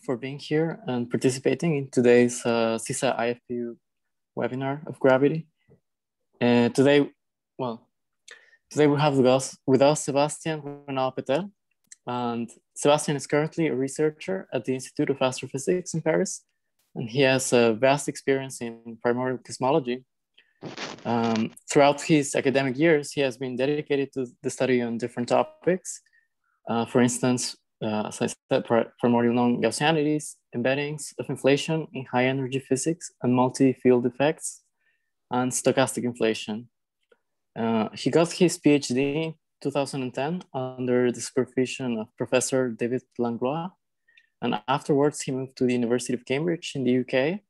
for being here and participating in today's SISSA IFPU webinar of gravity. Today we have with us Sébastien Renaux-Petel, and Sébastien is currently a researcher at the Institute of Astrophysics in Paris, and he has a vast experience in primordial cosmology. Throughout his academic years, he has been dedicated to the study on different topics. For instance, as I said, primordial non-Gaussianities, embeddings of inflation in high energy physics and multi-field effects, and stochastic inflation. He got his PhD in 2010 under the supervision of Professor David Langlois, and afterwards he moved to the University of Cambridge in the UK.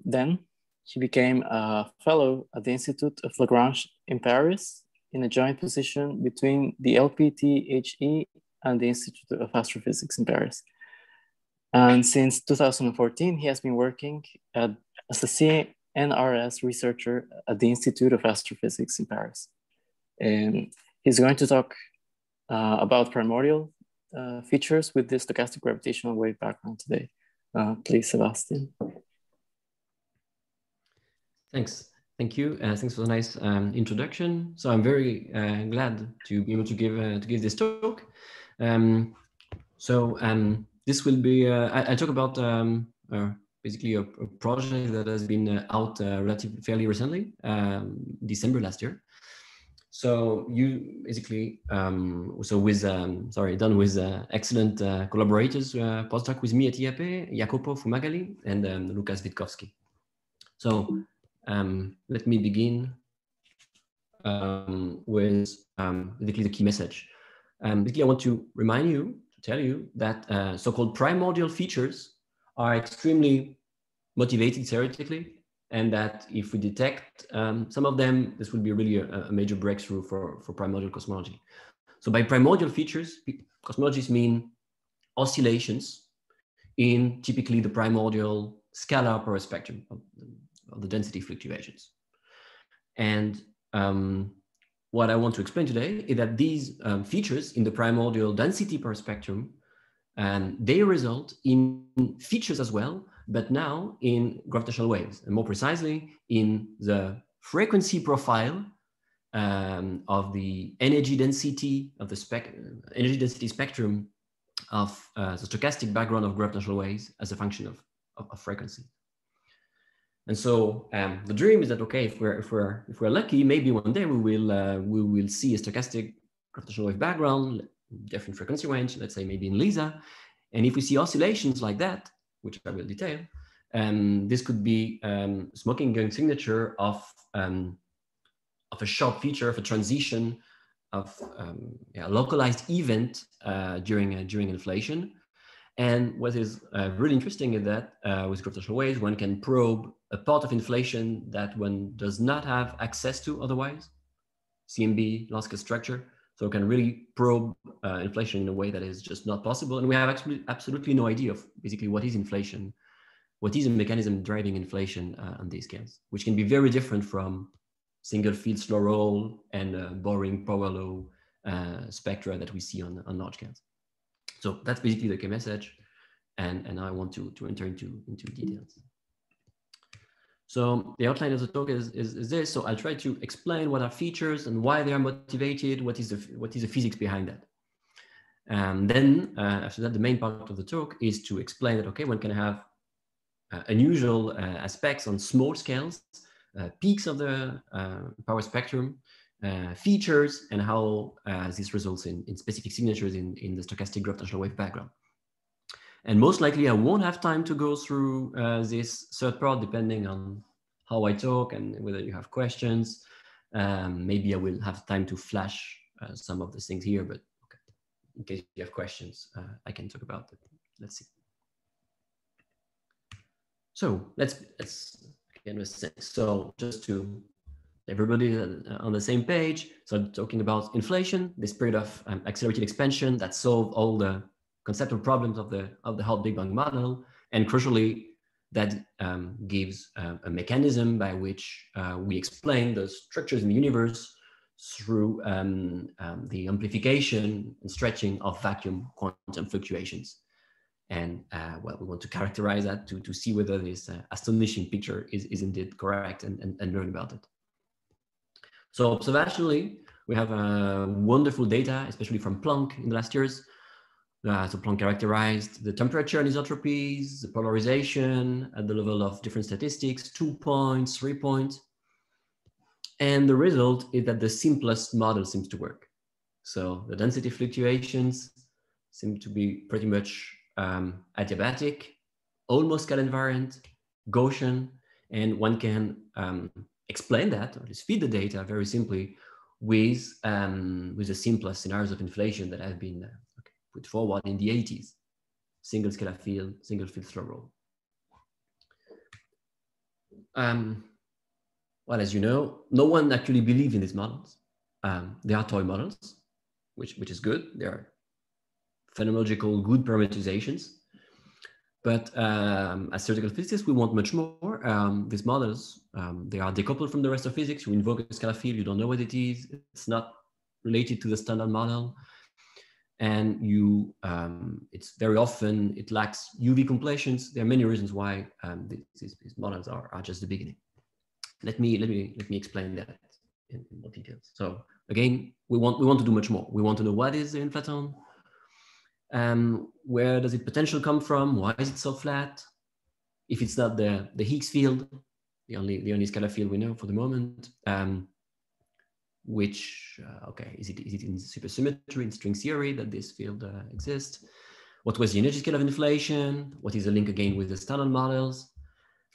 Then he became a fellow at the Institut of Lagrange in Paris in a joint position between the LPTHE and the Institute of Astrophysics in Paris. And since 2014, he has been working as a CNRS researcher at the Institute of Astrophysics in Paris. And he's going to talk about primordial features with the stochastic gravitational wave background today. Please, Sébastien. Thanks. Thank you. Thanks for the nice introduction. So I'm very glad to be able to give this talk. This will be I talk about basically a project that has been out relatively fairly recently, December last year. So you basically done with excellent collaborators, postdoc with me at IAP, Jacopo Fumagalli and Lukas Witkowski. So let me begin with basically the key message. Basically, I want to tell you that so-called primordial features are extremely motivated theoretically, and that if we detect some of them, this will be really a major breakthrough for primordial cosmology. So by primordial features, cosmologists mean oscillations in typically the primordial scalar power spectrum of the density fluctuations. And what I want to explain today is that these features in the primordial density power spectrum, they result in features as well, but now in gravitational waves, and more precisely in the frequency profile of the energy density of the energy density spectrum of the stochastic background of gravitational waves as a function of frequency. And so the dream is that, okay, if we're lucky, maybe one day we will see a stochastic gravitational wave background, different frequency range, let's say maybe in LISA. And if we see oscillations like that, which I will detail, this could be smoking gun signature of a sharp feature of a transition of a localized event during inflation. And what is really interesting is that with gravitational waves, one can probe a part of inflation that one does not have access to otherwise, CMB, loss structure. So we can really probe inflation in a way that is just not possible. And we have absolutely no idea of basically what is inflation, what is a mechanism driving inflation on these scales, which can be very different from single field slow roll and boring power law spectra that we see on large scales. So that's basically the key message, and I want to enter into details. So the outline of the talk is this. So I'll try to explain what are features and why they are motivated. What is the physics behind that? And then after that, the main part of the talk is to explain that, okay, one can have unusual aspects on small scales, peaks of the power spectrum, features, and how this results in specific signatures in the stochastic gravitational wave background. And most likely I won't have time to go through this third part, depending on how I talk and whether you have questions. Maybe I will have time to flash some of the things here, but okay, in case you have questions, I can talk about it. Let's see. So let's begin with things. So just to everybody on the same page. So talking about inflation, this period of accelerated expansion that solved all the conceptual problems of the hot Big Bang model, and crucially, that gives a mechanism by which we explain the structures in the universe through the amplification and stretching of vacuum quantum fluctuations. And well, we want to characterize that to see whether this astonishing picture is indeed correct and learn about it. So observationally, we have wonderful data, especially from Planck in the last years. So Planck characterized the temperature anisotropies, the polarization at the level of different statistics, 2 points, 3 points. And the result is that the simplest model seems to work. So the density fluctuations seem to be pretty much adiabatic, almost scale invariant, Gaussian, and one can explain that, or just feed the data very simply with the simplest scenarios of inflation that have been put forward in the 80s. Single scalar field, single field slow roll. Well, as you know, no one actually believes in these models. They are toy models, which is good. They are phenomenological good parameterizations. But as theoretical physicists, we want much more. These models, they are decoupled from the rest of physics. You invoke a scalar field, you don't know what it is. It's not related to the standard model. And you, it's very often, it lacks UV completions. There are many reasons why these models are just the beginning. Let me explain that in more details. So again, we want to do much more. We want to know what is the inflaton, where does its potential come from? Why is it so flat? If it's not the Higgs field, the only scalar field we know for the moment, which okay, is it in supersymmetry in string theory that this field exists? What was the energy scale of inflation? What is the link again with the standard models?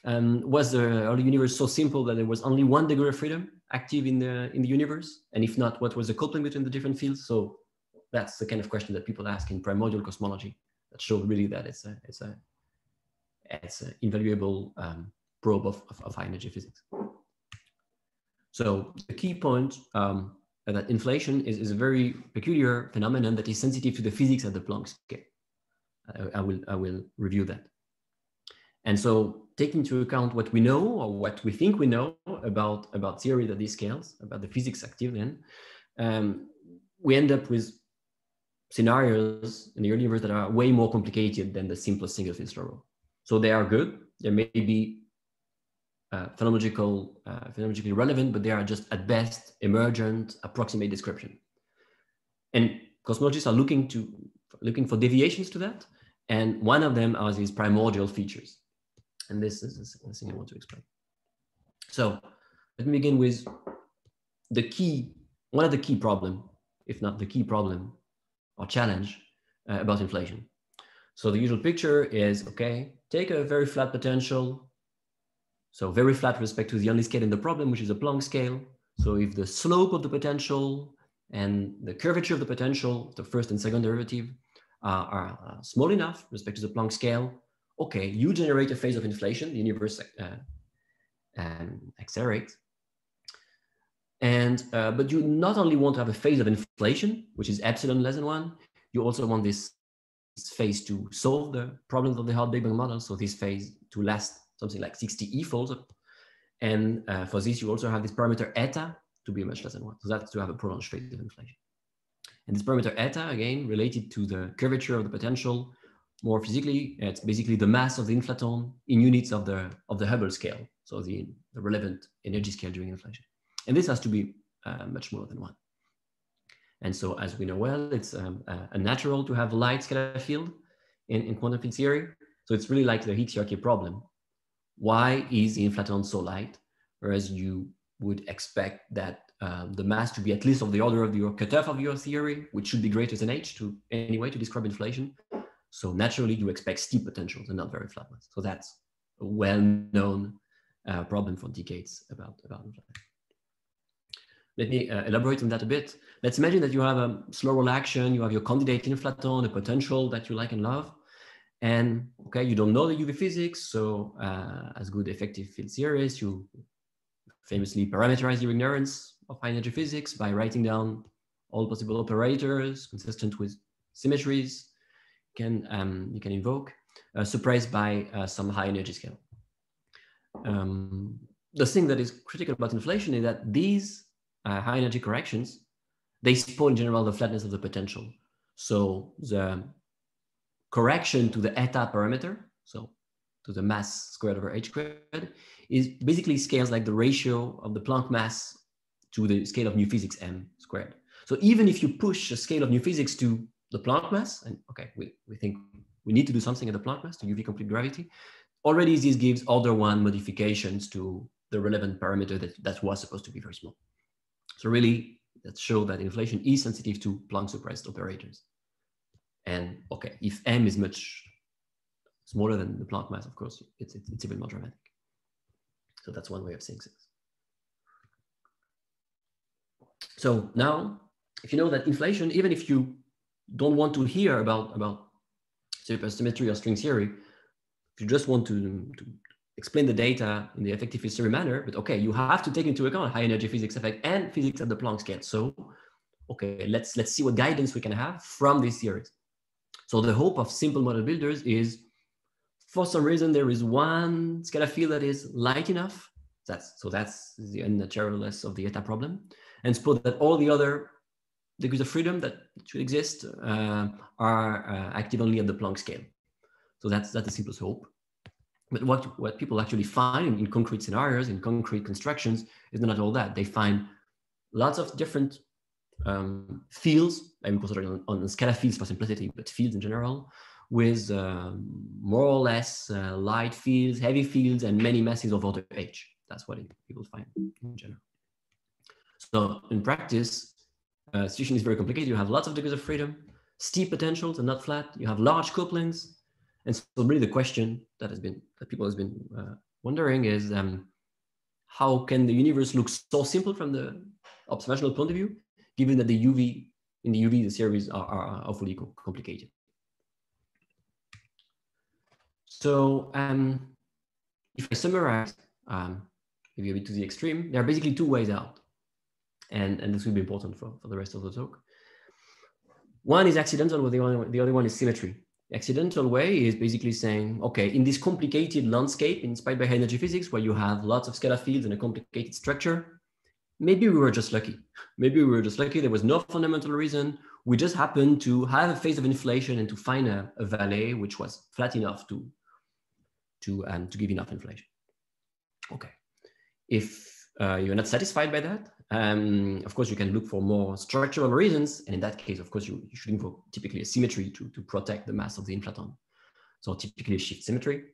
Was the early universe so simple that there was only one degree of freedom active in the universe? And if not, what was the coupling between the different fields? So that's the kind of question that people ask in primordial cosmology that show really that it's an invaluable probe of high energy physics. So the key point that inflation is a very peculiar phenomenon that is sensitive to the physics at the Planck scale. I will review that. And so taking into account what we know or what we think we know about theories at these scales, about the physics active in, we end up with scenarios in the early universe that are way more complicated than the simplest single field slow roll. So they are good. They may be phenomenologically relevant, but they are just at best emergent, approximate description. And cosmologists are looking for deviations to that. And one of them are these primordial features. And this is the thing I want to explain. So let me begin with one of the key problem, if not the key problem or challenge about inflation. So the usual picture is, okay, take a very flat potential. So very flat with respect to the only scale in the problem, which is a Planck scale. So if the slope of the potential and the curvature of the potential, the first and second derivative, are small enough with respect to the Planck scale, okay, you generate a phase of inflation, the universe accelerates. And, but you not only want to have a phase of inflation, which is epsilon less than 1, you also want this phase to solve the problems of the hard Big Bang model. So this phase to last something like 60 e-folds. And for this, you also have this parameter eta to be much less than 1. So that's to have a prolonged phase of inflation. And this parameter eta, again, related to the curvature of the potential, more physically, it's basically the mass of the inflaton in units of the Hubble scale. So the relevant energy scale during inflation. And this has to be much more than 1. And so as we know well, it's unnatural to have a light scalar field in quantum field theory. So it's really like the Higgs hierarchy problem. Why is the inflaton so light? Whereas you would expect that the mass to be at least of the order of your cutoff of your theory, which should be greater than h to anyway to describe inflation. So naturally you expect steep potentials and not very flat ones. So that's a well-known problem for decades about inflation. Let me elaborate on that a bit. Let's imagine that you have a slow roll action, you have your candidate inflaton, a potential that you like and love. And okay, you don't know the UV physics, so as good effective field theorists, you famously parameterize your ignorance of high energy physics by writing down all possible operators consistent with symmetries you can invoke, surprised by some high energy scale. The thing that is critical about inflation is that these high energy corrections, they spoil in general the flatness of the potential. So the correction to the eta parameter, so to the mass squared over h squared, is basically scales like the ratio of the Planck mass to the scale of new physics m squared. So even if you push a scale of new physics to the Planck mass, and okay, we think we need to do something at the Planck mass to UV complete gravity, already this gives order one modifications to the relevant parameter that was supposed to be very small. So really, that shows that inflation is sensitive to Planck suppressed operators. And okay, if m is much smaller than the Planck mass, of course, it's even more dramatic. So that's one way of saying things. So now, if you know that inflation, even if you don't want to hear about supersymmetry or string theory, if you just want to explain the data in the effective field theory manner, but okay, you have to take into account high energy physics effect and physics at the Planck scale. So, okay, let's see what guidance we can have from these theories. So the hope of simple model builders is, for some reason, there is one scalar field that is light enough. That's the unnaturalness of the eta problem. And suppose that all the other degrees of freedom that should exist are active only at the Planck scale. So that's the simplest hope. But what people actually find in concrete scenarios, in concrete constructions, is not all that. They find lots of different fields, I'm concentrating on scalar fields for simplicity, but fields in general, with more or less light fields, heavy fields, and many masses of order h. That's what people find in general. So in practice, the situation is very complicated. You have lots of degrees of freedom, steep potentials and not flat. You have large couplings. And so really the question that people have been wondering is, how can the universe look so simple from the observational point of view, given that in the UV, the series are awfully complicated. So if I summarize, maybe a bit to the extreme, there are basically two ways out. And this will be important for the rest of the talk. One is accidental, the other one is symmetry. The accidental way is basically saying, okay, in this complicated landscape inspired by high energy physics, where you have lots of scalar fields and a complicated structure, maybe we were just lucky. Maybe we were just lucky. There was no fundamental reason. We just happened to have a phase of inflation and to find a valley which was flat enough to give enough inflation. Okay. If you're not satisfied by that, of course, you can look for more structural reasons. And in that case, of course, you should invoke typically a symmetry to protect the mass of the inflaton. So typically a shift symmetry.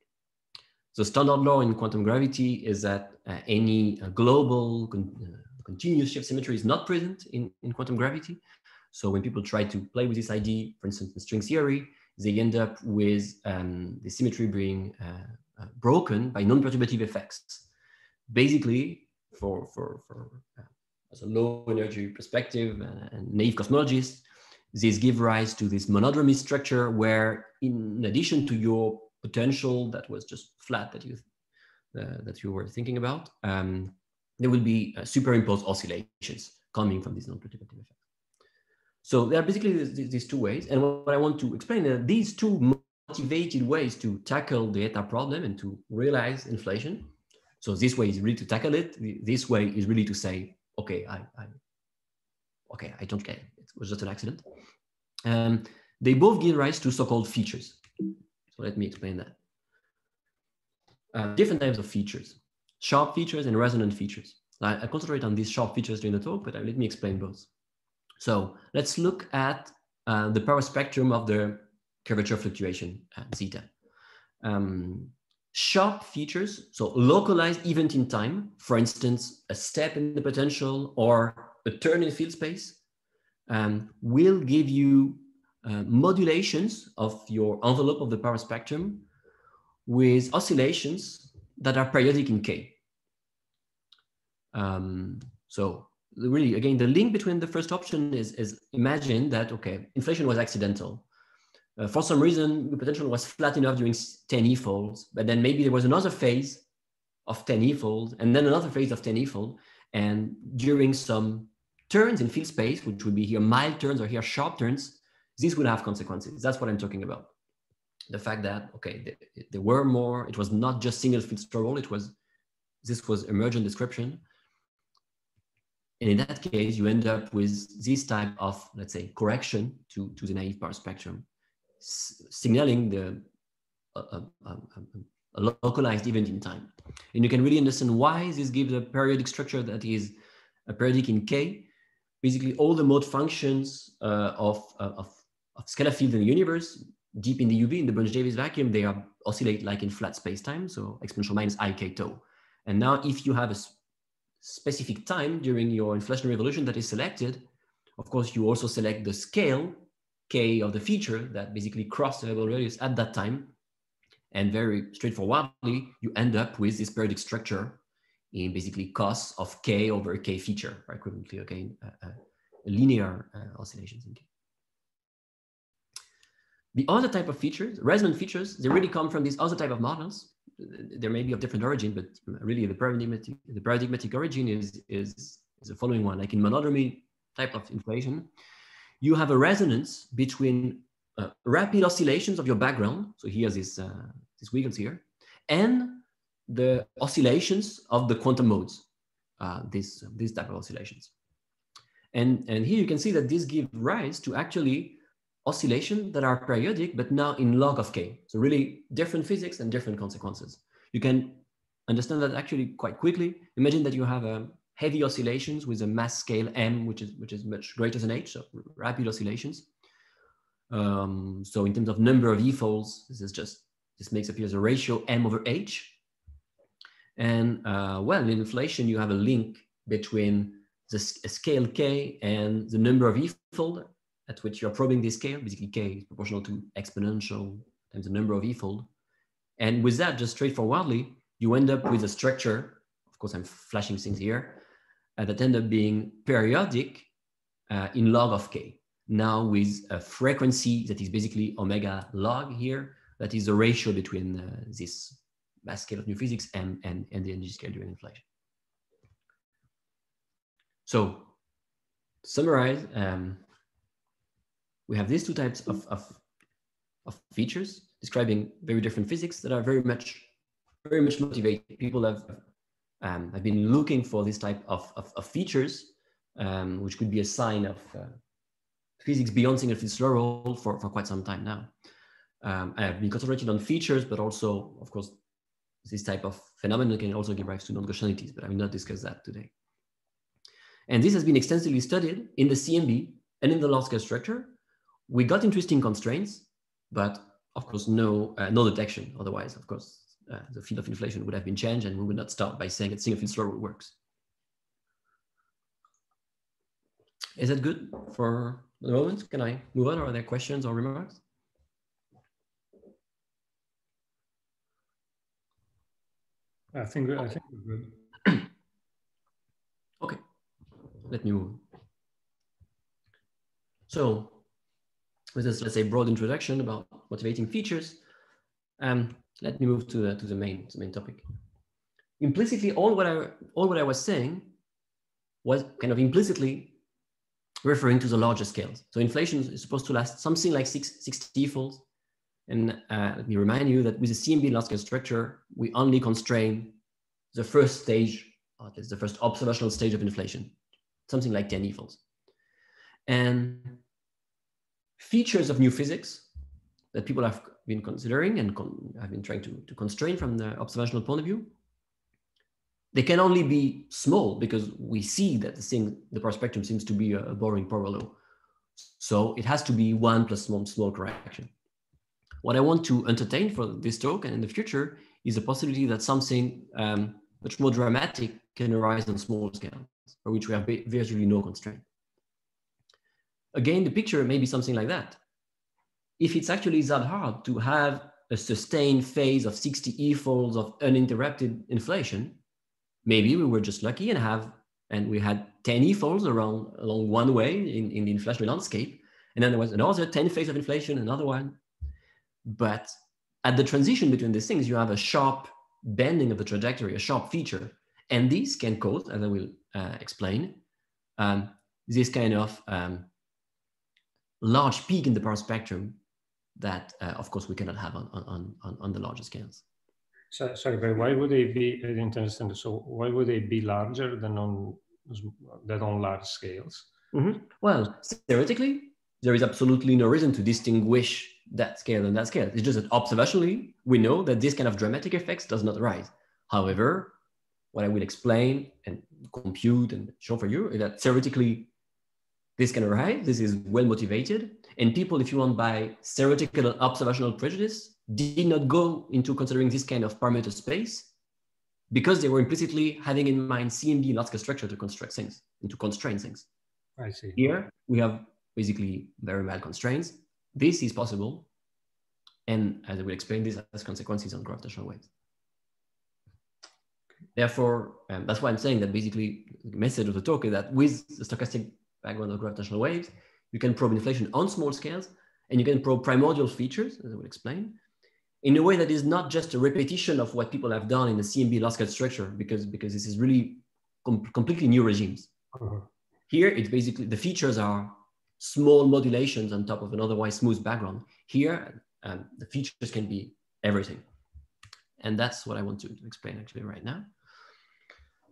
The standard law in quantum gravity is that any global continuous shift symmetry is not present in quantum gravity. So when people try to play with this idea, for instance, in string theory, they end up with the symmetry being broken by non-perturbative effects. Basically, as a low energy perspective and naive cosmologists, this give rise to this monodromy structure where, in addition to your potential that was just flat that you were thinking about, there will be superimposed oscillations coming from these non-perturbative effects. So there are basically these two ways. And what I want to explain are these two motivated ways to tackle the eta problem and to realize inflation. So this way is really to tackle it. This way is really to say, okay, I don't care. It was just an accident. They both give rise to so-called features. So let me explain that. Different types of features, sharp features and resonant features. I concentrate on these sharp features during the talk, but let me explain both. So let's look at the power spectrum of the curvature fluctuation zeta. Sharp features, so localized event in time, for instance, a step in the potential or a turn in field space, will give you modulations of your envelope of the power spectrum with oscillations that are periodic in K. So really, again, the link between the first option is imagine that, okay, inflation was accidental. For some reason, the potential was flat enough during 10 E-folds, but then maybe there was another phase of 10 E-folds, and then another phase of 10 E-fold, and during some turns in field space, which would be here mild turns or here sharp turns, this will have consequences. That's what I'm talking about. The fact that, okay, there were more, it was not just single field struggle, this was emergent description. And in that case, you end up with this type of, let's say, correction to the naive power spectrum. signaling a localized event in time. And you can really understand why this gives a periodic structure that is a periodic in K. Basically, all the mode functions of scalar fields in the universe, deep in the UV, in the Bunch-Davis vacuum, they oscillate like in flat space-time, so exponential minus ik tau. And now if you have a specific time during your inflationary evolution that is selected, of course, you also select the scale, K of the feature that basically cross the variable radius at that time. And very straightforwardly, you end up with this periodic structure in basically cos of K over K feature, or equivalently, again, linear oscillations in K. The other type of features, resonant features, they really come from these other type of models. There may be of different origin, but really the paradigmatic origin is the following one. Like in monodromy type of inflation, you have a resonance between rapid oscillations of your background. So here's these wiggles here, and the oscillations of the quantum modes, these type of oscillations. And here you can see that this gives rise to actually oscillations that are periodic, but now in log of K. So really different physics and different consequences. You can understand that actually quite quickly. Imagine that you have heavy oscillations with a mass scale m, which is much greater than h, so rapid oscillations. So in terms of number of e-folds, this makes appear as a ratio m over h. And well, in inflation, you have a link between the scale k and the number of e-fold at which you're probing this scale. Basically, k is proportional to exponential times the number of e-fold. And with that, just straightforwardly, you end up with a structure. Of course, I'm flashing things here that end up being periodic in log of k. Now with a frequency that is basically omega log here, that is the ratio between this mass scale of new physics and the energy scale during inflation. So to summarize, we have these two types of features describing very different physics that are very much motivated. People have been looking for this type of features, which could be a sign of physics beyond single-field slow roll for quite some time now. I have been concentrated on features, but also, of course, this type of phenomenon can also give rise to non-Gaussianities, but I will not discuss that today. And this has been extensively studied in the CMB and in the large-scale structure. We got interesting constraints, but of course, no detection. Otherwise, of course, the field of inflation would have been changed, and we would not start by saying that single-field slow roll works. Is that good for the moment? Can I move on, or are there questions or remarks? I think we're good. Okay, let me move. So, with this, let's say, broad introduction about motivating features, let me move to the main topic. Implicitly, all what I was saying was kind of implicitly referring to the larger scales. So inflation is supposed to last something like 60 folds. And let me remind you that with the CMB large scale structure, we only constrain the first stage, or at least the first observational stage of inflation, something like 10 e-folds. And features of new physics that people have been considering and have been trying to constrain from the observational point of view, they can only be small because we see that the power spectrum seems to be a boring power law. So it has to be 1 plus small correction. What I want to entertain for this talk and in the future is the possibility that something much more dramatic can arise on small scales, for which we have virtually no constraint. Again, the picture may be something like that. If it's actually that hard to have a sustained phase of 60 e-folds of uninterrupted inflation, maybe we were just lucky and we had 10 e-folds along one way in the inflationary landscape, and then there was another 10 phase of inflation, another one. But at the transition between these things, you have a sharp bending of the trajectory, a sharp feature, and these can cause, as I will explain, this kind of large peak in the power spectrum that, of course, we cannot have on the larger scales. So, sorry, but why would they be? I didn't understand. So, why would they be larger than on large scales? Mm-hmm. Well, theoretically, there is absolutely no reason to distinguish that scale and that scale. It's just that observationally, we know that this kind of dramatic effects does not arise. However, what I will explain and compute and show for you is that theoretically, this can arise. This is well motivated. And people, if you want, by theoretical and observational prejudice, did not go into considering this kind of parameter space because they were implicitly having in mind CMB large-scale structure to construct things and to constrain things. I see. Here, we have basically very mild constraints. This is possible. And as I will explain, this has consequences on gravitational waves. Therefore, that's why I'm saying that basically the message of the talk is that with the stochastic background of gravitational waves, you can probe inflation on small scales, and you can probe primordial features, as I will explain, in a way that is not just a repetition of what people have done in the CMB large-scale structure, because this is really completely new regimes. Here, it's basically, the features are small modulations on top of an otherwise smooth background. Here, the features can be everything. And that's what I want to explain actually right now.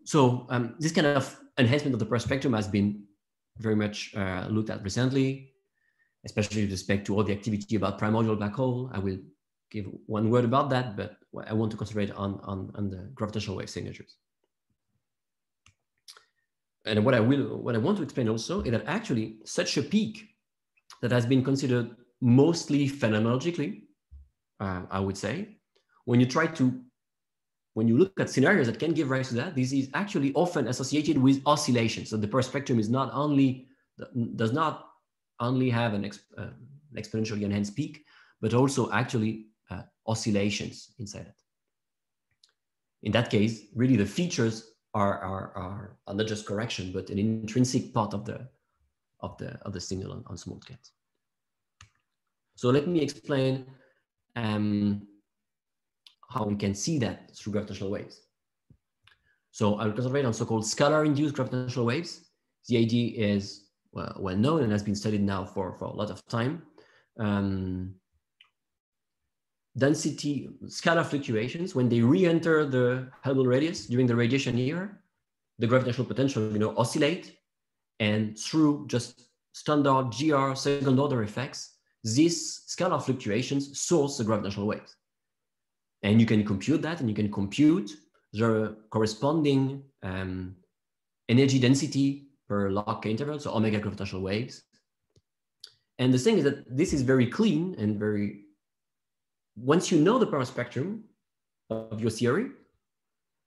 So this kind of enhancement of the Perl spectrum has been very much looked at recently, especially with respect to all the activity about primordial black hole. I will give one word about that, but I want to concentrate on the gravitational wave signatures. And what I want to explain also is that actually such a peak that has been considered mostly phenomenologically, I would say, when you look at scenarios that can give rise to that, this is actually often associated with oscillations. So the Perl spectrum is not only, does not only have an exponentially enhanced peak, but also actually oscillations inside it. In that case, really the features are not just correction, but an intrinsic part of the signal on small scales. So let me explain how we can see that through gravitational waves. So I'll concentrate on so-called scalar-induced gravitational waves. The idea is well known and has been studied now for a lot of time. Density scalar fluctuations, when they re-enter the Hubble radius during the radiation era, the gravitational potential, oscillate, and through just standard GR second order effects, these scalar fluctuations source the gravitational waves. And you can compute that, and you can compute the corresponding energy density per log K interval, so omega gravitational waves. And the thing is that this is very clean and very, once you know the Perl spectrum of your theory,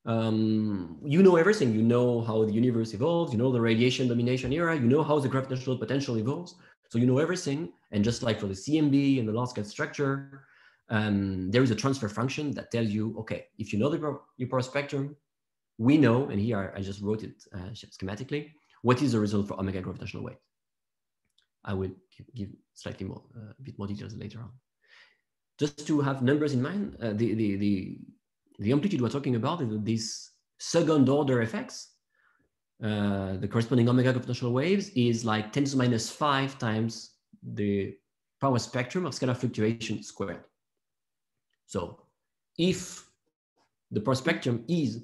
you know everything. You know how the universe evolves, you know the radiation domination era, you know how the gravitational potential evolves. So you know everything. And just like for the CMB and the large-scale structure, there is a transfer function that tells you, okay, if you know your Perl spectrum, we know, and here I just wrote it schematically, what is the result for omega gravitational waves. I will give slightly more, a bit more details later on. Just to have numbers in mind, the amplitude we're talking about is these second order effects. The corresponding omega gravitational waves is like 10 to the minus 5 times the power spectrum of scalar fluctuation squared. So if the Perl spectrum is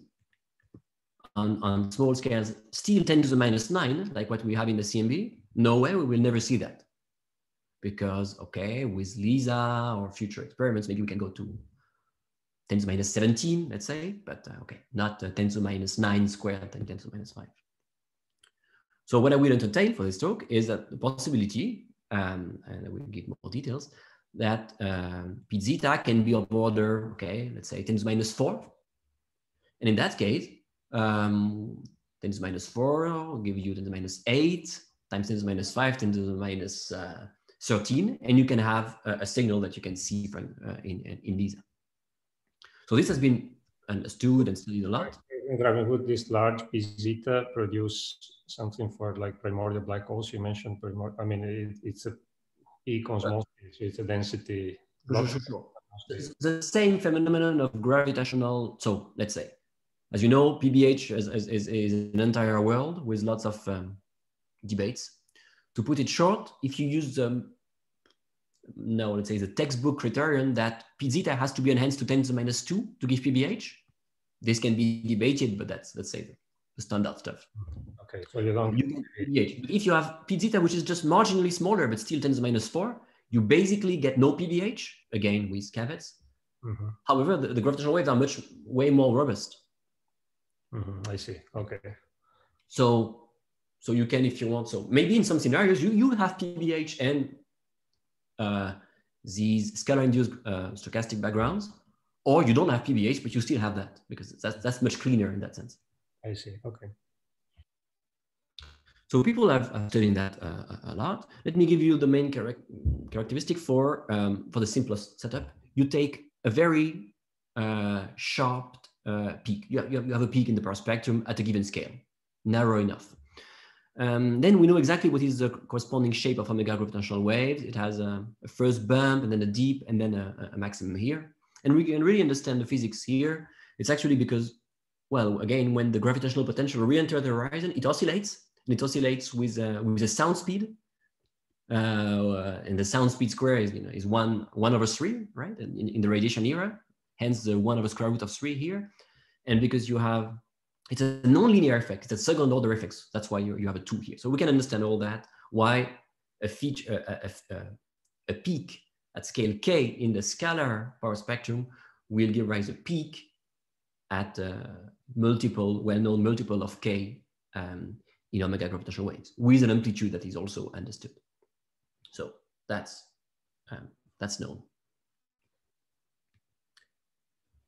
on small scales still 10 to the minus 9, like what we have in the CMB, no way, we will never see that. Because, okay, with LISA or future experiments, maybe we can go to 10 to the minus 17, let's say, but okay, not 10 to the minus 9 squared and 10 to the minus 5. So what I will entertain for this talk is that the possibility, and I will give more details, that p zeta can be of order, okay, let's say 10 to the minus 4. And in that case, 10 to the minus 4 will give you 10 to the minus 8 times 10 to the minus 5, 10 to the minus 13, and you can have a signal that you can see from in LISA. So this has been understood and studied a lot. Would this large p zeta produce something for like primordial black holes? You mentioned I mean, it's a P cosmos, so it's a density. Sure. It's the same phenomenon of gravitational. So let's say, as you know, PBH is an entire world with lots of debates. To put it short, if you use let's say the textbook criterion that p zeta has to be enhanced to 10 to the minus 2 to give PBH, this can be debated, but that's, let's say, the standard stuff. Okay, so you don't. But if you have p zeta, which is just marginally smaller, but still 10 to the minus 4, you basically get no PBH, again with caveats. However, the gravitational waves are way more robust. I see. Okay. So you can, if you want, so maybe in some scenarios you have PBH and these scalar-induced stochastic backgrounds, or you don't have PBH, but you still have that, because that's much cleaner in that sense. I see. Okay. So people have studied that a lot. Let me give you the main characteristic for the simplest setup. You take a very sharp peak. You have a peak in the power spectrum at a given scale, narrow enough. Then we know exactly what is the corresponding shape of omega gravitational waves. It has a first bump, and then a deep, and then a maximum here. And we can really understand the physics here. It's actually because, well, again, when the gravitational potential re-enters the horizon, it oscillates. And it oscillates with a sound speed. And the sound speed square is 1/3, right? In the radiation era, hence the 1/√3 here. And because you have, it's a non-linear effect, it's a second order effect. That's why you have a 2 here. So we can understand all that, why a peak at scale k in the scalar power spectrum will give rise a peak at multiple, well-known multiple of k in omega gravitational waves with an amplitude that is also understood. So that's known.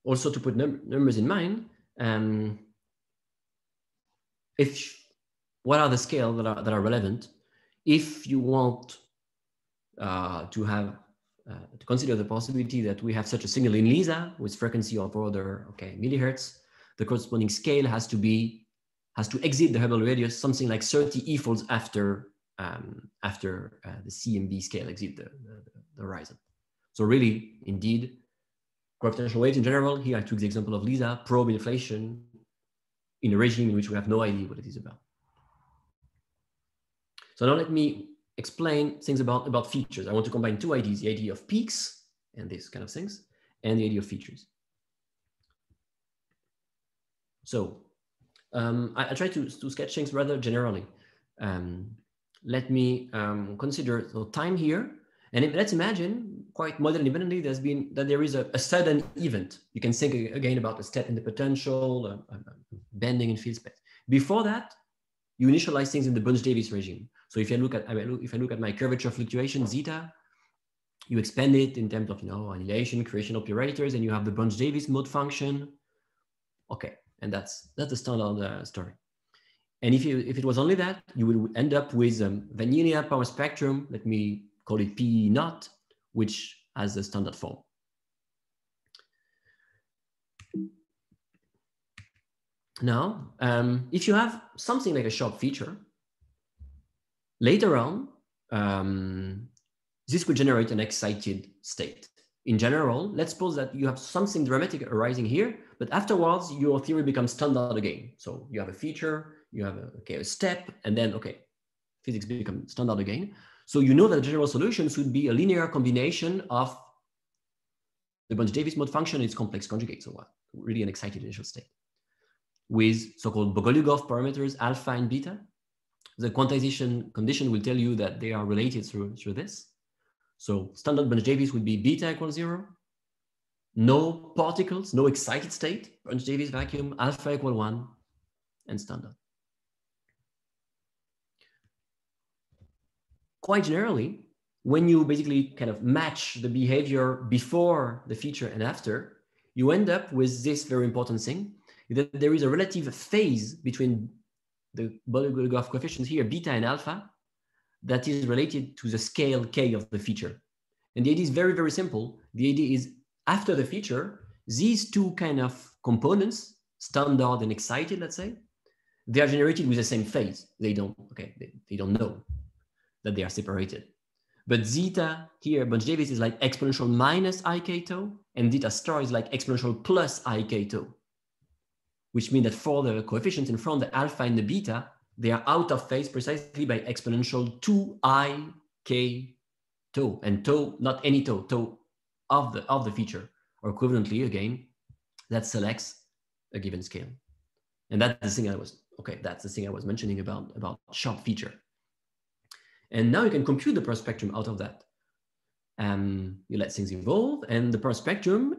Also, to put numbers in mind, what are the scales that are relevant? If you want to consider the possibility that we have such a signal in LISA with frequency of order millihertz, the corresponding scale has to exit the Hubble radius something like 30 e-folds after the CMB scale exit the horizon. So really, indeed, gravitational waves in general, here I took the example of LISA, probe inflation in a regime in which we have no idea what it is about. So now let me explain things about features. I want to combine two ideas, the idea of peaks and these kind of things, and the idea of features. So I try to sketch things rather generally. Let me consider the time here, and let's imagine, quite model independently, there is a sudden event. You can think again about a step in the potential, bending in field space. Before that, you initialize things in the Bunch-Davies regime. So if I look at my curvature fluctuation zeta, you expand it in terms of annihilation, creation operators, and you have the Bunch-Davies mode function. Okay, and that's the standard story. And if it was only that, you will end up with vanilla power spectrum. Let me call it P0, which has the standard form. Now, if you have something like a sharp feature, later on, this will generate an excited state. In general, let's suppose that you have something dramatic arising here, but afterwards your theory becomes standard again. So you have a feature, you have a step, and then physics becomes standard again. So you know that the general solution should be a linear combination of the Bunch-Davies mode function and its complex conjugate. So really an excited initial state with so-called Bogoliubov parameters alpha and beta. The quantization condition will tell you that they are related through this. So standard Bunch-Davies would be beta = 0, no particles, no excited state, Bunch-Davies vacuum, alpha = 1, and standard. Quite generally, when you basically kind of match the behavior before the feature and after, you end up with this very important thing, that there is a relative phase between the Bogoliubov coefficients here, beta and alpha, that is related to the scale k of the feature. And the idea is very, very simple. The idea is after the feature, these two kind of components, standard and excited, let's say, they are generated with the same phase. They don't know that they are separated. But zeta here, Bunch-Davies is like exponential minus ik tau, and zeta star is like exponential plus ik tau, which means that for the coefficients in front, the alpha and the beta, they are out of phase precisely by exponential 2ik tau, and tau, not any tau, tau of the feature, or equivalently again, that selects a given scale. And that's the thing I was mentioning about sharp feature. And now you can compute the power spectrum out of that. you let things evolve, and the power spectrum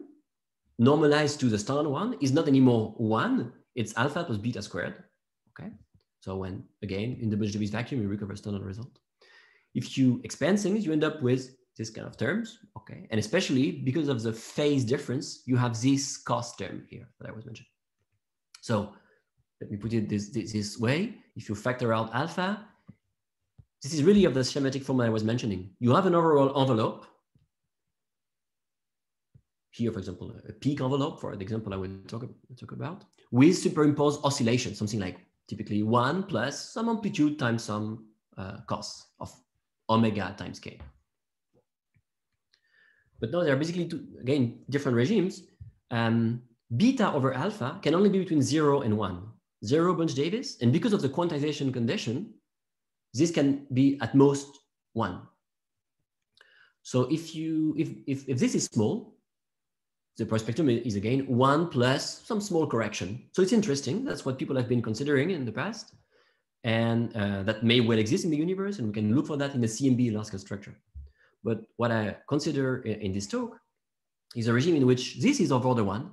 normalized to the standard one is not anymore 1, it's alpha plus beta squared. Okay, so when again in the Budge-Davis vacuum you recover standard result. If you expand things, you end up with this kind of terms. Okay, and especially because of the phase difference, you have this cost term here that I was mentioning. So let me put it this way: if you factor out alpha, this is really of the schematic form I was mentioning. You have an overall envelope. Here, for example, a peak envelope for the example I will talk about, with superimposed oscillation, something like typically 1 plus some amplitude times some cos of omega times k. But now there are basically two, again, different regimes. Beta over alpha can only be between 0 and 1. 0 Bunch-Davis, and because of the quantization condition, this can be at most 1. So if this is small, the power spectrum is again 1 plus some small correction. So it's interesting. That's what people have been considering in the past. And that may well exist in the universe. And we can look for that in the CMB large scale structure. But what I consider in this talk is a regime in which this is of order 1.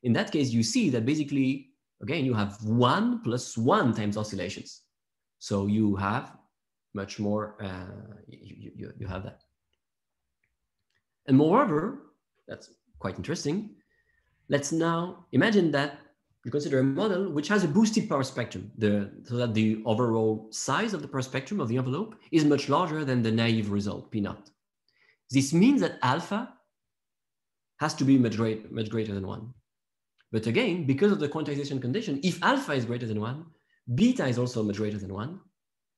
In that case, you see that basically, again, you have 1 plus 1 times oscillations. So you have much more, you have that. And moreover, that's quite interesting. Let's now imagine that you consider a model which has a boosted power spectrum, so that the overall size of the power spectrum of the envelope is much larger than the naive result, P naught. This means that alpha has to be much greater than 1. But again, because of the quantization condition, if alpha is greater than 1, beta is also much greater than 1,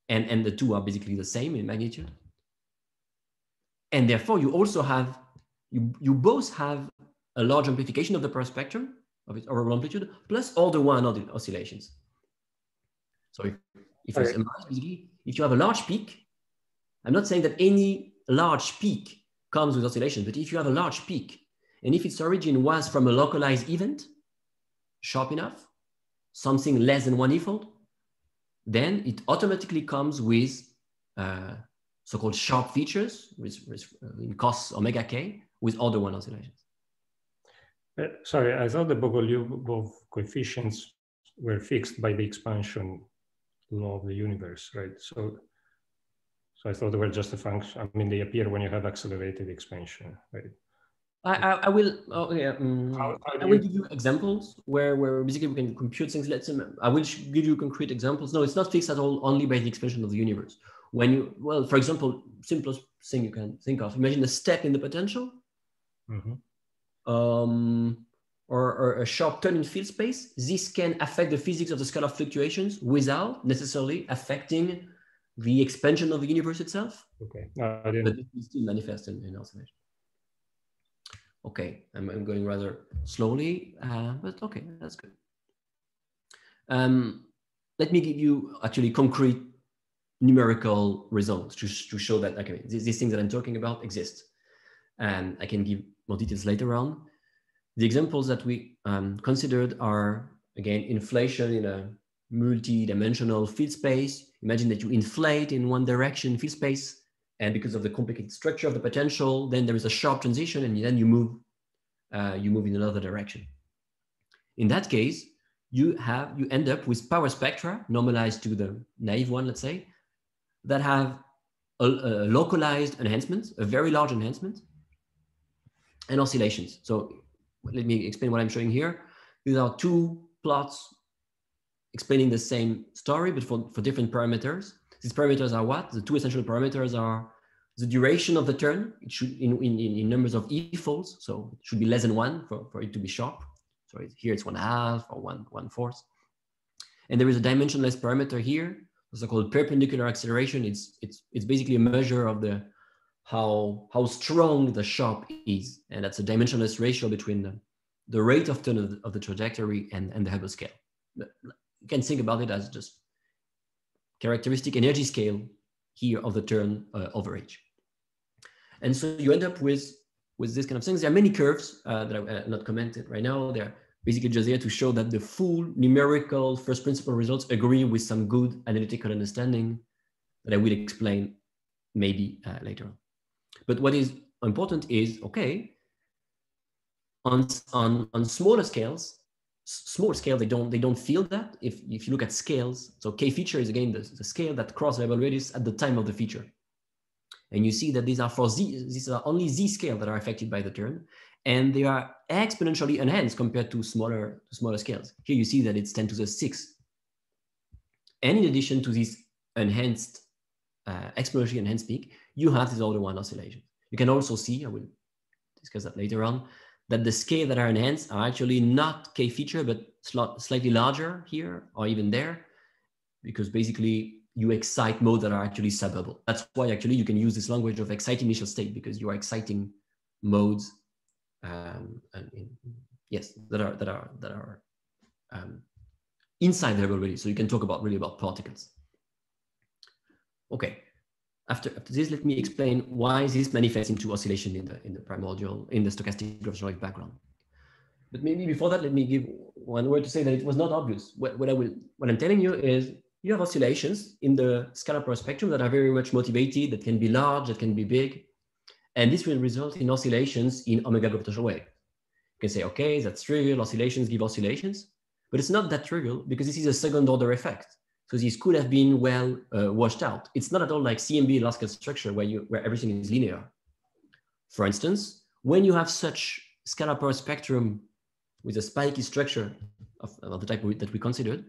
and the two are basically the same in magnitude. And therefore, you also have you both have a large amplification of the power spectrum of its overall amplitude plus all the oscillations. So if you have a large peak, I'm not saying that any large peak comes with oscillation, but if you have a large peak, and if its origin was from a localized event, sharp enough, something less than 1 e-fold, then it automatically comes with so-called sharp features in cos omega k with order 1 oscillations. Sorry, I thought the Bogoliubov coefficients were fixed by the expansion law of the universe, right? So I thought they were just a function. I mean, they appear when you have accelerated expansion, right? I will. Oh yeah. I will give you examples where basically we can compute things. I will give you concrete examples. No, it's not fixed at all. Only by the expansion of the universe. When you, well, for example, simplest thing you can think of. Imagine a step in the potential, or a sharp turn in field space. This can affect the physics of the scalar fluctuations without necessarily affecting the expansion of the universe itself. Okay. But it will still manifest in oscillation. Okay, I'm going rather slowly, but okay, that's good. Let me give you actually concrete numerical results to show that okay, these things that I'm talking about exist. And I can give more details later on. The examples that we considered are, again, inflation in a multi-dimensional field space. Imagine that you inflate in one direction field space, and because of the complicated structure of the potential, then there is a sharp transition, and then you move in another direction. In that case, you end up with power spectra normalized to the naive one, let's say, that have a localized enhancement, a very large enhancement, and oscillations. So let me explain what I'm showing here. These are two plots explaining the same story, but for different parameters. These parameters are what? The two essential parameters are the duration of the turn. It should in numbers of e-folds, so it should be less than 1 for it to be sharp. So here it's 1/2 or 1/4. And there is a dimensionless parameter here, also called perpendicular acceleration. It's basically a measure of how strong the sharp is, and that's a dimensionless ratio between the rate of turn of the trajectory and the Hubble scale. You can think about it as just characteristic energy scale here of the turn over h. And so you end up with this kind of things. There are many curves that I'm not commented right now. They're basically just there to show that the full numerical first principle results agree with some good analytical understanding that I will explain maybe later on. But what is important is, okay, on smaller scales, small scale, they don't feel that. If you look at scales, so K feature is again the scale that cross variable radius at the time of the feature. And you see that these are for Z, these are only Z scale that are affected by the turn, and they are exponentially enhanced compared to smaller scales. Here you see that it's 10 to the 6. And in addition to this enhanced, exponentially enhanced peak, you have this order 1 oscillation. You can also see, I will discuss that later on, that the scale that are enhanced are actually not K feature, but slightly larger here or even there, because basically you excite modes that are actually subbable. That's why actually you can use this language of excite initial state, because you are exciting modes, yes, that are inside the variable radius. So you can talk really about particles. Okay. After this, let me explain why this manifests into oscillation in the primordial, in the stochastic gravitational wave background. But maybe before that, let me give one word to say that it was not obvious. What I'm telling you is you have oscillations in the scalar power spectrum that are very much motivated, that can be large, that can be big. And this will result in oscillations in omega gravitational wave. You can say, okay, that's trivial, oscillations give oscillations, but it's not that trivial because this is a second order effect. So this could have been well washed out. It's not at all like CMB large scale structure where everything is linear. For instance, when you have such scalar power spectrum with a spiky structure of the type that we considered,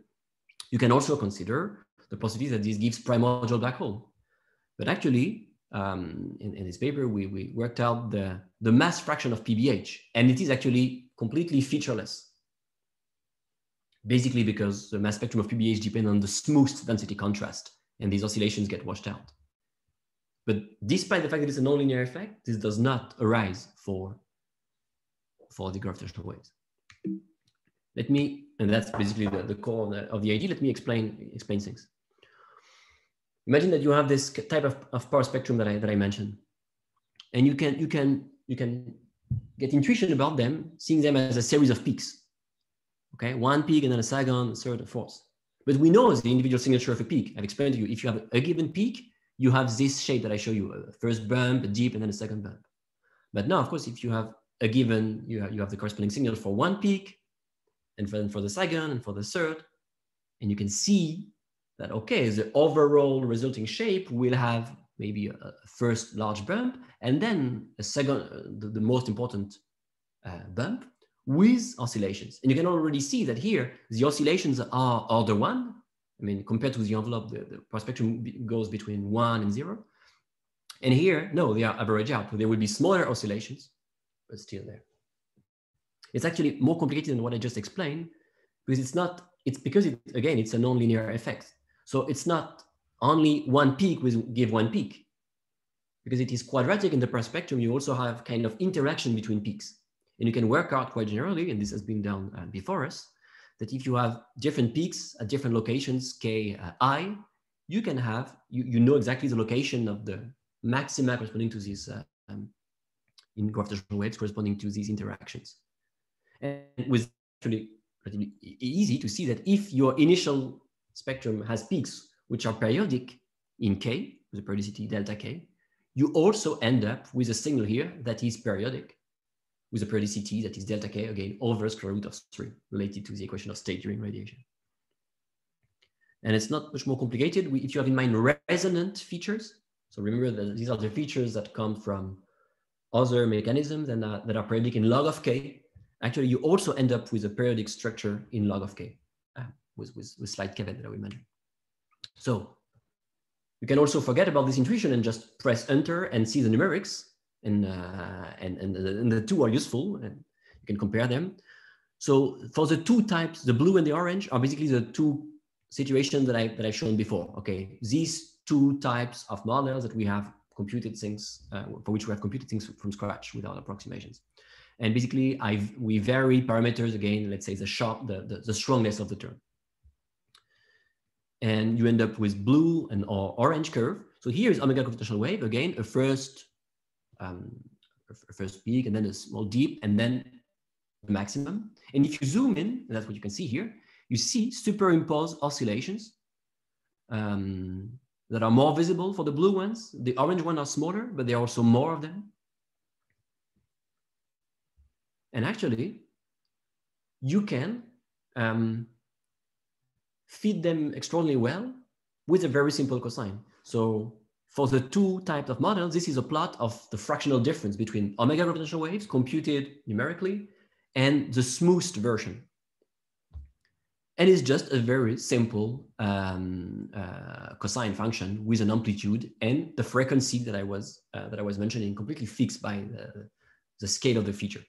you can also consider the possibility that this gives primordial black hole. But actually, in this paper, we worked out the mass fraction of PBH, and it is actually completely featureless. Basically because the mass spectrum of PBH depends on the smooth density contrast, and these oscillations get washed out. But despite the fact that it's a nonlinear effect, this does not arise for the gravitational waves. Let me, and that's basically the core of the idea. Let me explain things. Imagine that you have this type of power spectrum that I mentioned, and you can get intuition about them, seeing them as a series of peaks. Okay, one peak and then a second, a third, a fourth. But we know the individual signature of a peak. I've explained to you, if you have a given peak, you have this shape that I show you, a first bump, a dip, and then a second bump. But now, of course, if you have a given, you have the corresponding signal for one peak, and then for the second, and for the third, and you can see that, okay, the overall resulting shape will have maybe a first large bump, and then a second, the most important bump, with oscillations. And you can already see that here, the oscillations are order 1. I mean, compared to the envelope, the power spectrum goes between 1 and 0. And here, no, they are average out. There will be smaller oscillations, but still there. It's actually more complicated than what I just explained, because it's because again, it's a nonlinear effect. So it's not only one peak will give one peak. Because it is quadratic in the power spectrum, you also have kind of interaction between peaks. And you can work out quite generally, and this has been done before us, that if you have different peaks at different locations, Ki, you can have, you know exactly the location of the maxima corresponding to these, in gravitational waves corresponding to these interactions. And with actually relatively easy to see that if your initial spectrum has peaks which are periodic in K, with a periodicity delta K, you also end up with a signal here that is periodic, with a periodicity that is delta K, again, over square root of 3, related to the equation of state during radiation. And it's not much more complicated. If you have in mind resonant features, so remember that these are the features that come from other mechanisms and that are periodic in log of K. Actually, you also end up with a periodic structure in log of K, with slight caveat that I will mention. So you can also forget about this intuition and just press enter and see the numerics. And the two are useful, and you can compare them. So for the two types, the blue and the orange are basically the two situations that I've shown before. Okay, these two types of models that we have computed things for which we have computed things from scratch without approximations. And basically, we vary parameters again. Let's say the strongness of the term, and you end up with blue and or orange curve. So here is omega gravitational wave again, a first peak and then a small dip and then the maximum. And if you zoom in, and that's what you can see here, you see superimposed oscillations that are more visible for the blue ones. The orange ones are smaller, but there are also more of them. And actually, you can feed them extraordinarily well with a very simple cosine. So for the two types of models, this is a plot of the fractional difference between omega gravitational waves computed numerically and the smoothed version. And it's just a very simple cosine function with an amplitude and the frequency that I was mentioning, completely fixed by the scale of the feature.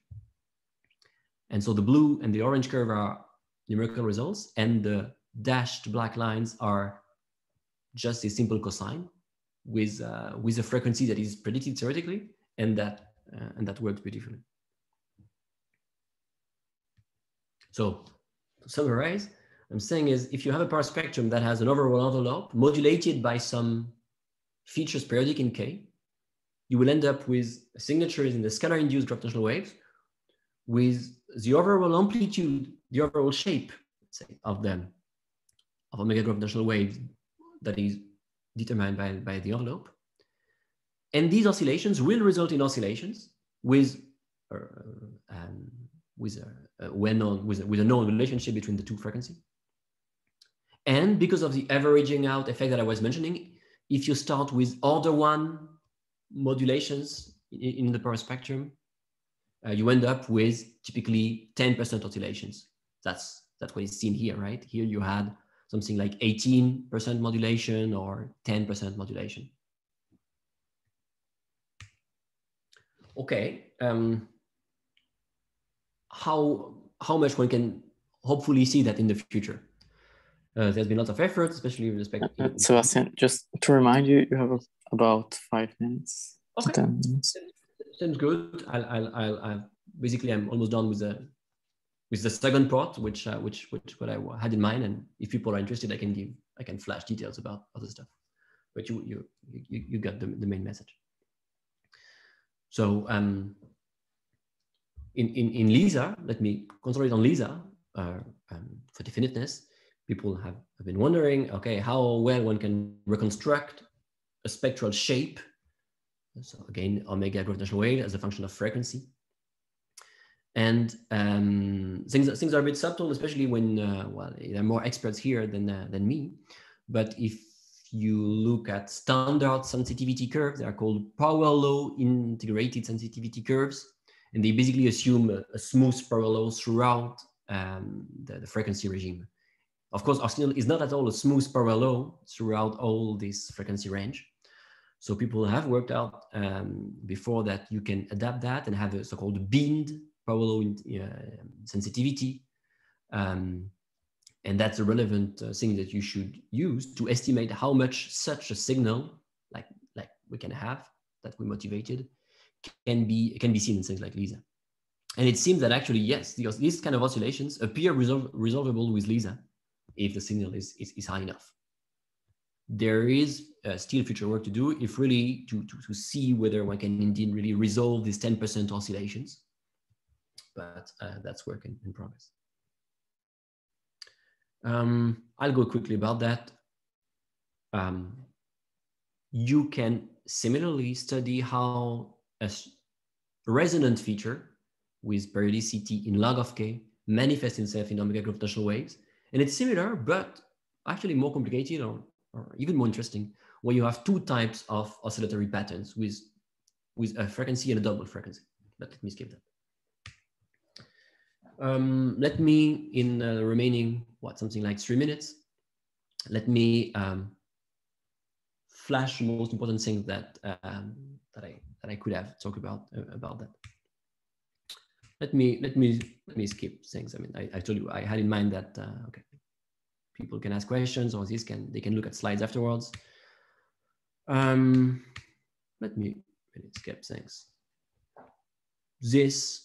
And so the blue and the orange curve are numerical results, and the dashed black lines are just a simple cosine with a frequency that is predicted theoretically, and that works beautifully. So to summarize, I'm saying is if you have a power spectrum that has an overall envelope modulated by some features periodic in K, you will end up with signatures in the scalar induced gravitational waves with the overall amplitude, the overall shape, let's say, of omega gravitational waves that is determined by the envelope. And these oscillations will result in oscillations with a known relationship between the two frequencies. And because of the averaging out effect that I was mentioning, if you start with order 1 modulations in the power spectrum, you end up with typically 10% oscillations. That's what is seen here, right? Here you had something like 18% modulation or 10% modulation. Okay, how much one can hopefully see that in the future? There's been lots of efforts, especially with respect to Sébastien, just to remind you, you have about 5 minutes to 10 minutes. Sounds good. I'll basically I'm almost done with the second part, which what I had in mind, and if people are interested, I can flash details about other stuff. But you got the main message. So in LISA, let me concentrate on LISA for definiteness. People have been wondering, okay, how well one can reconstruct a spectral shape. So again, omega gravitational wave as a function of frequency. And things are a bit subtle, especially when, well, there are more experts here than me. But if you look at standard sensitivity curves, they are called power law integrated sensitivity curves. And they basically assume a smooth power law throughout the frequency regime. Of course, our signal is not at all a smooth power law throughout all this frequency range. So people have worked out before that you can adapt that and have a so-called beamed power law sensitivity. And that's a relevant thing that you should use to estimate how much such a signal, like we can have, that we motivated, can be seen in things like LISA. And it seems that actually, yes, these kind of oscillations appear resolvable with LISA if the signal is high enough. There is still future work to do if really to see whether one can indeed really resolve these 10% oscillations, but that's work in progress. I'll go quickly about that. You can similarly study how a resonant feature with periodicity in log of k manifests itself in omega gravitational waves. And it's similar, but actually more complicated or even more interesting, where you have two types of oscillatory patterns with a frequency and a double frequency. But let me skip that. Let me, in the remaining, something like 3 minutes, let me flash the most important things that I could have talked about that. Let me skip things. I mean, I told you I had in mind that okay, people can ask questions, or they can look at slides afterwards. Let me skip things. This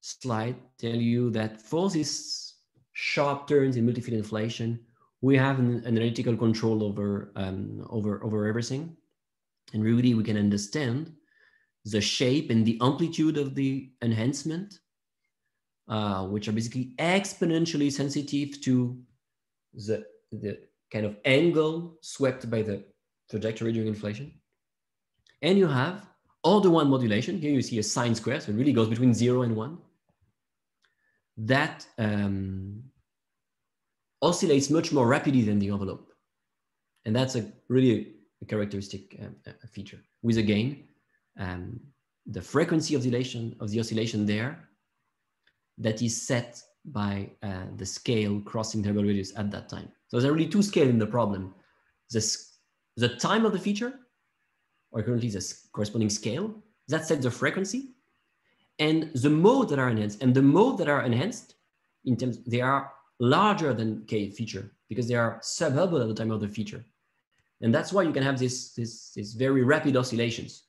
slide tell you that for these sharp turns in multi-field inflation, we have an analytical control over everything, and really we can understand the shape and the amplitude of the enhancement, which are basically exponentially sensitive to the kind of angle swept by the trajectory during inflation. And you have order 1 modulation, here you see a sine square, so it really goes between 0 and 1, that oscillates much more rapidly than the envelope. And that's really a characteristic feature. With again, the frequency of the oscillation there that is set by the scale crossing the variable radius at that time. So there are really two scales in the problem. The time of the feature, or currently the corresponding scale, that sets the frequency, and the mode that are enhanced. And the mode that are enhanced, in terms, they are larger than K feature because they are sub-Hubble at the time of the feature. And that's why you can have this very rapid oscillations,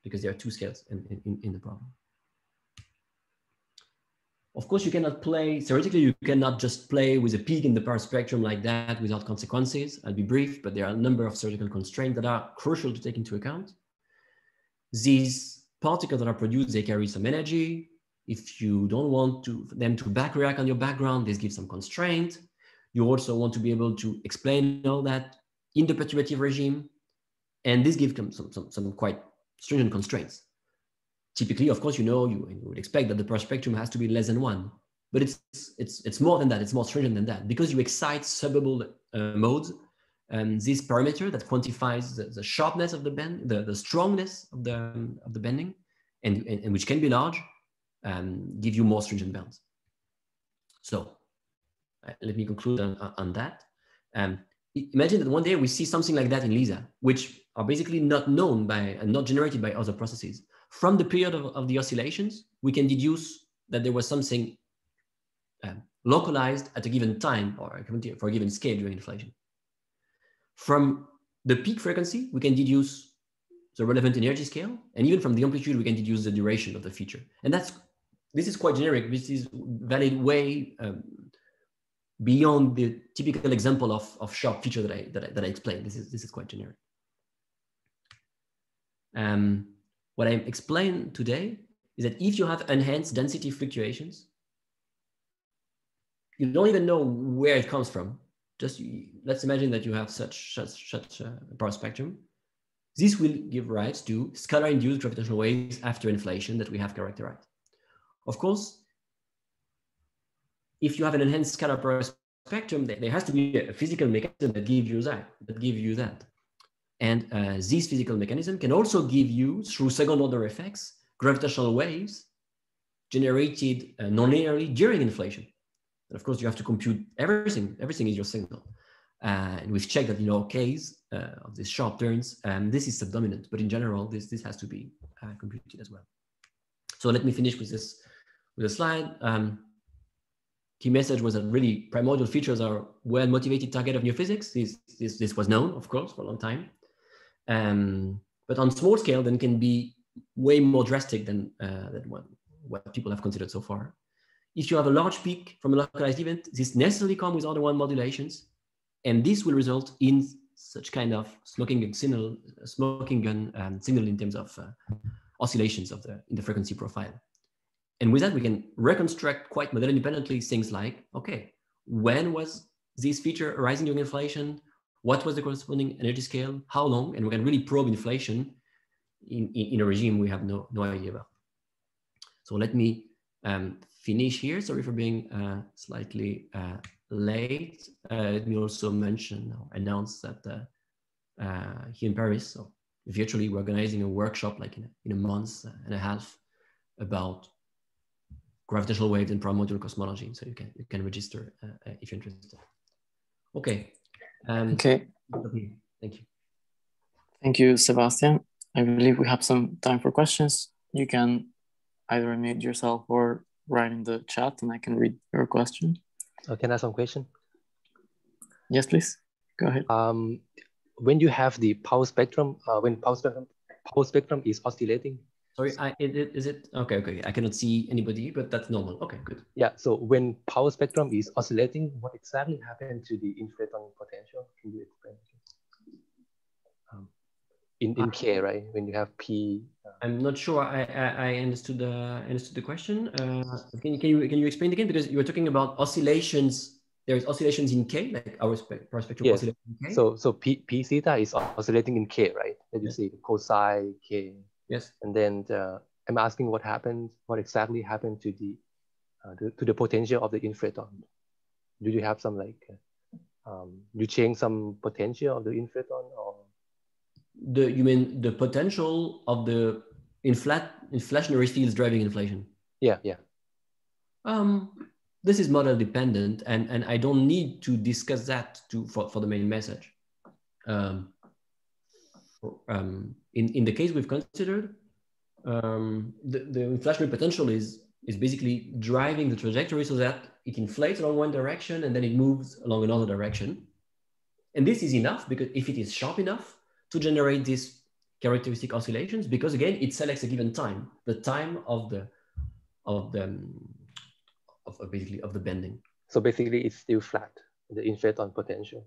because there are two scales in the problem. Of course, you cannot play, theoretically, you cannot just play with a peak in the power spectrum like that without consequences. I'll be brief, but there are a number of theoretical constraints that are crucial to take into account. These particles that are produced, they carry some energy. If you don't want them to back react on your background, this gives some constraint. You also want to be able to explain all that in the perturbative regime. And this gives some quite stringent constraints. Typically, of course, you would expect that the power spectrum has to be less than 1, but it's more than that. It's more stringent than that because you excite sub-Hubble modes. This parameter that quantifies the sharpness of the bend, the strongness of the bending, and which can be large, give you more stringent bands. So let me conclude on that. Imagine that one day we see something like that in LISA, which are basically not known by and not generated by other processes. From the period of the oscillations, we can deduce that there was something localized at a given time or for a given scale during inflation. From the peak frequency, we can deduce the relevant energy scale, and even from the amplitude, we can deduce the duration of the feature. And this is quite generic. This is valid way beyond the typical example of sharp feature that I explained. This is quite generic. What I explained today is that if you have enhanced density fluctuations, you don't even know where it comes from. Just let's imagine that you have such a power spectrum. This will give rise to scalar-induced gravitational waves after inflation that we have characterized. Of course, if you have an enhanced scalar power spectrum, there has to be a physical mechanism that gives you that. And this physical mechanism can also give you, through second-order effects, gravitational waves generated non-linearly during inflation. And of course, you have to compute everything. Everything is your signal. And we've checked that in our case of these sharp turns, this is subdominant. But in general, this has to be computed as well. So let me finish with this with a slide. Key message was that really primordial features are well-motivated target of new physics. This was known, of course, for a long time. But on small scale, then can be way more drastic than what people have considered so far. If you have a large peak from a localized event, this necessarily comes with order 1 modulations, and this will result in such kind of smoking gun signal in terms of oscillations in the frequency profile. And with that, we can reconstruct quite model independently things like, okay, when was this feature arising during inflation? What was the corresponding energy scale? How long? And we can really probe inflation in a regime we have no idea about. So let me finish here. Sorry for being slightly late. Let me also announce that here in Paris, so virtually we're organizing a workshop like in a month and a half about gravitational waves and primordial cosmology. So you can register if you're interested. Okay. Okay. Thank you. Thank you, Sébastien. I believe we have some time for questions. You can either unmute yourself or write in the chat and I can read your question. Can I ask some question? Yes, please. Go ahead. When you have the power spectrum, when power spectrum is oscillating. Sorry, is it? Okay. I cannot see anybody, but that's normal. Okay, good. Yeah, so when power spectrum is oscillating, what exactly happened to the inflaton potential? Can you explain? In K, right? When you have P. I'm not sure I understood the question. Can you explain again? Because you were talking about oscillations there's oscillations in K, like our spectral Yes. oscillation in K. So P theta is oscillating in K, right? As you see, cosine K. Yes. And then I'm asking what exactly happened to the potential of the infraton. Do you have some like, you change some potential of the infraton, or? You mean the potential of the inflationary fields driving inflation? Yeah. This is model dependent, and I don't need to discuss that for the main message. In the case we've considered, the inflationary potential is basically driving the trajectory so that it inflates along one direction and then it moves along another direction. And this is enough, because if it is sharp enough to generate these characteristic oscillations, because again, it selects a given time, the time of the bending. So basically it's still flat, the infraton potential,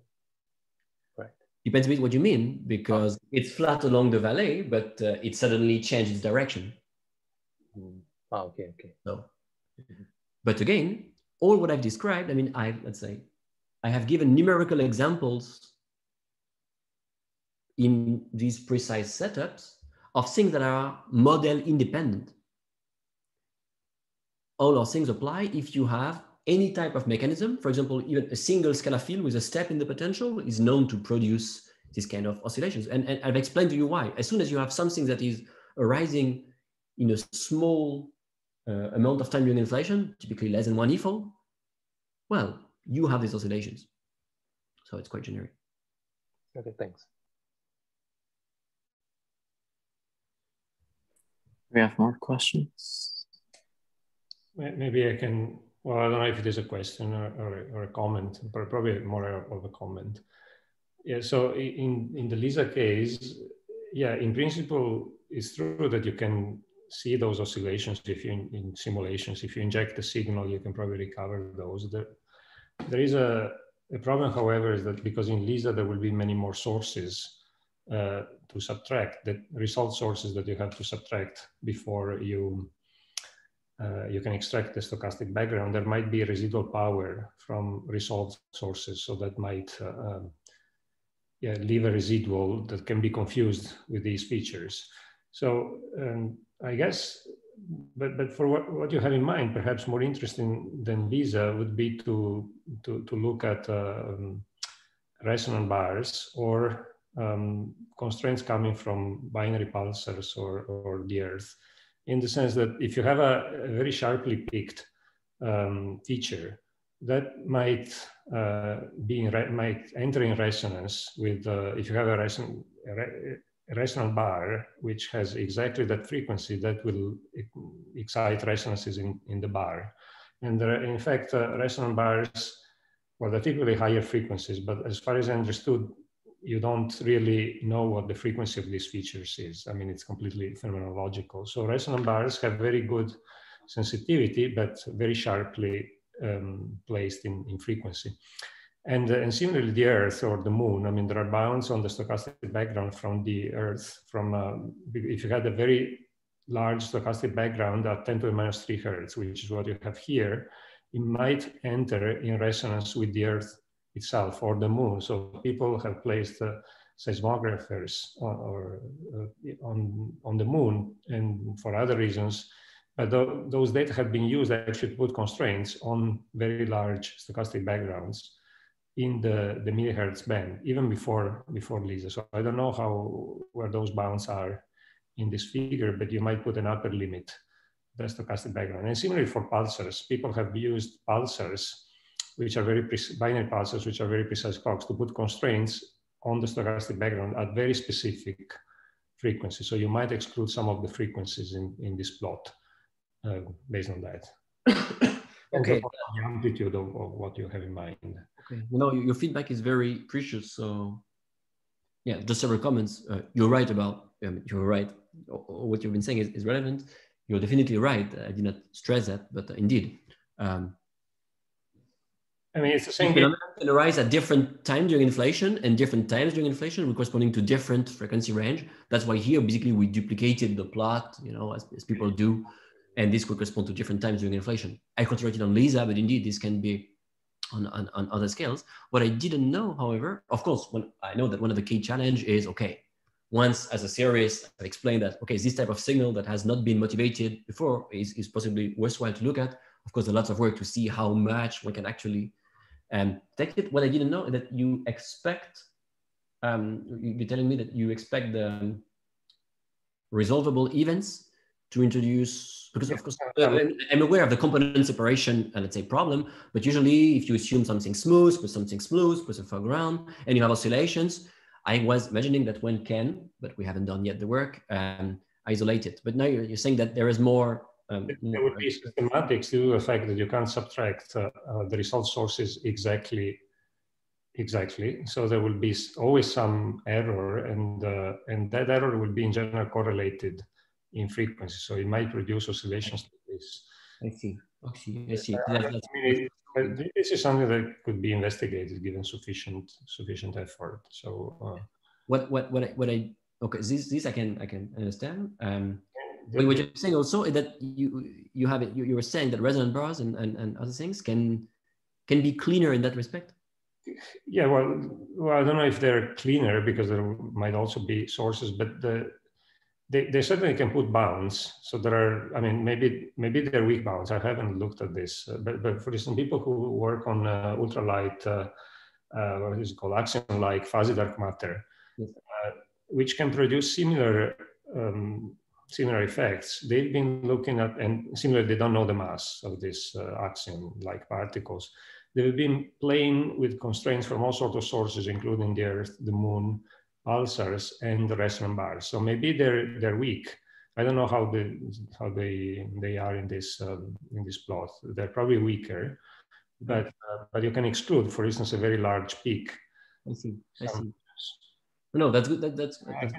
right? Depends a bit what you mean, because it's flat along the valley, but it suddenly changes its direction. Okay. So, but again, all what I've described, I mean, let's say, I have given numerical examples in these precise setups of things that are model independent. All those things apply if you have any type of mechanism. For example, even a single scalar field with a step in the potential is known to produce this kind of oscillations. And I've explained to you why. As soon as you have something that is arising in a small amount of time during inflation, typically less than 1 EFO, well, you have these oscillations. So it's quite generic. Okay, thanks. We have more questions. Maybe I can, well, I don't know if it is a question or a comment, but probably more of a comment. Yeah, so in the LISA case, yeah, in principle, it's true that you can see those oscillations if you in simulations. If you inject the signal, you can probably recover those. There is a problem, however, is that because in LISA there will be many more sources to subtract, the result sources that you have to subtract before you can extract the stochastic background. There might be residual power from result sources, so that might leave a residual that can be confused with these features. So I guess, but for what you have in mind, perhaps more interesting than LISA would be to look at resonant bars or constraints coming from binary pulsars or the Earth, in the sense that if you have a very sharply picked feature, that might might enter in resonance with if you have a resonant bar which has exactly that frequency, that will excite resonances in the bar. And in fact, resonant bars, well, they're typically higher frequencies, but as far as I understood, you don't really know what the frequency of these features is. I mean, it's completely phenomenological. So resonant bars have very good sensitivity, but very sharply placed in frequency. And similarly, the Earth or the Moon, I mean, there are bounds on the stochastic background from the Earth. If you had a very large stochastic background at 10 to the minus 3 Hertz, which is what you have here, it might enter in resonance with the Earth itself or the Moon. So people have placed seismographers on the Moon and for other reasons. But those data have been used actually to put constraints on very large stochastic backgrounds in the millihertz band, even before LISA. So I don't know where those bounds are in this figure, but you might put an upper limit, the stochastic background. And similarly for pulsars, people have used pulsars, which are binary pulsars, which are very precise clocks, to put constraints on the stochastic background at very specific frequencies. So you might exclude some of the frequencies in this plot based on that. Okay. The amplitude of what you have in mind. Okay. Your feedback is very precious. So yeah, just several comments. You're right about, you're right. What you've been saying is relevant. You're definitely right. I did not stress that, but indeed. I mean, it's the same. Phenomena can arise at different times during inflation and different times during inflation, corresponding to different frequency range. That's why here, basically, we duplicated the plot, as people do, and this could correspond to different times during inflation. I concentrated on LISA, but indeed, this can be on other scales. What I didn't know, however, of course, I know that one of the key challenge is, okay, once as a theorist, I've explained that, okay, this type of signal that has not been motivated before is possibly worthwhile to look at. Of course, there's lots of work to see how much one can actually detect it. What I didn't know is that you expect, you're telling me that you expect the resolvable events to introduce, because of course, I'm aware of the component separation, let's say, problem, but usually if you assume something smooth with a foreground, and you have oscillations, I was imagining that one can, but we haven't done yet the work, isolate it. But now you're saying that there is more. There would be systematics to the fact that you can't subtract the result sources exactly. So there will be always some error, and that error will be in general correlated in frequency. So it might produce oscillations like this. I see. This is something that could be investigated given sufficient effort. So okay, this I can understand. But what you're saying also is that you were saying that resonant bars and other things can be cleaner in that respect. Yeah, well, I don't know if they're cleaner because there might also be sources, but they certainly can put bounds. So there are, I mean, maybe they're weak bounds. I haven't looked at this, but for instance, people who work on ultralight, what is it called, axion-like fuzzy dark matter, yes, which can produce similar effects. They've been looking at, and similarly, they don't know the mass of these axion-like particles. They've been playing with constraints from all sorts of sources, including the Earth, the Moon, pulsars, and the resonant bars. So maybe they're weak. I don't know how they are in this plot. They're probably weaker, but you can exclude, for instance, a very large peak. I see. No, that's good. That's I have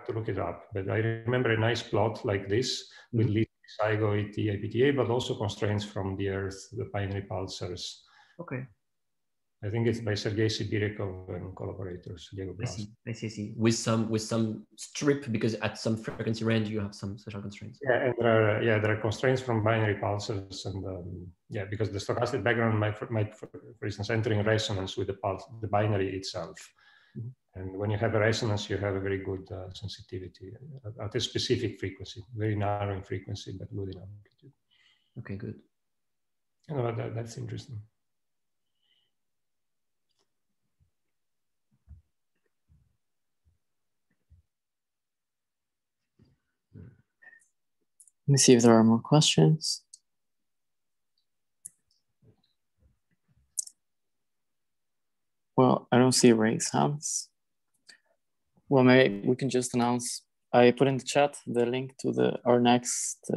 to look it up, but I remember a nice plot like this with least SIGO, ET, IPTA, but also constraints from the Earth, the binary pulsars. Okay. I think it's by Sergei Sibirikov and collaborators. I see. With some strip, because at some frequency range you have some special constraints. Yeah, and there are constraints from binary pulsars, and because the stochastic background might, for instance, enter in resonance with the binary itself. And when you have a resonance, you have a very good sensitivity at a specific frequency, very narrow in frequency, but good in amplitude. Okay, good. You know, that's interesting. Let me see if there are more questions. Well, I don't see raised hands. Well, maybe we can just announce. I put in the chat the link to our next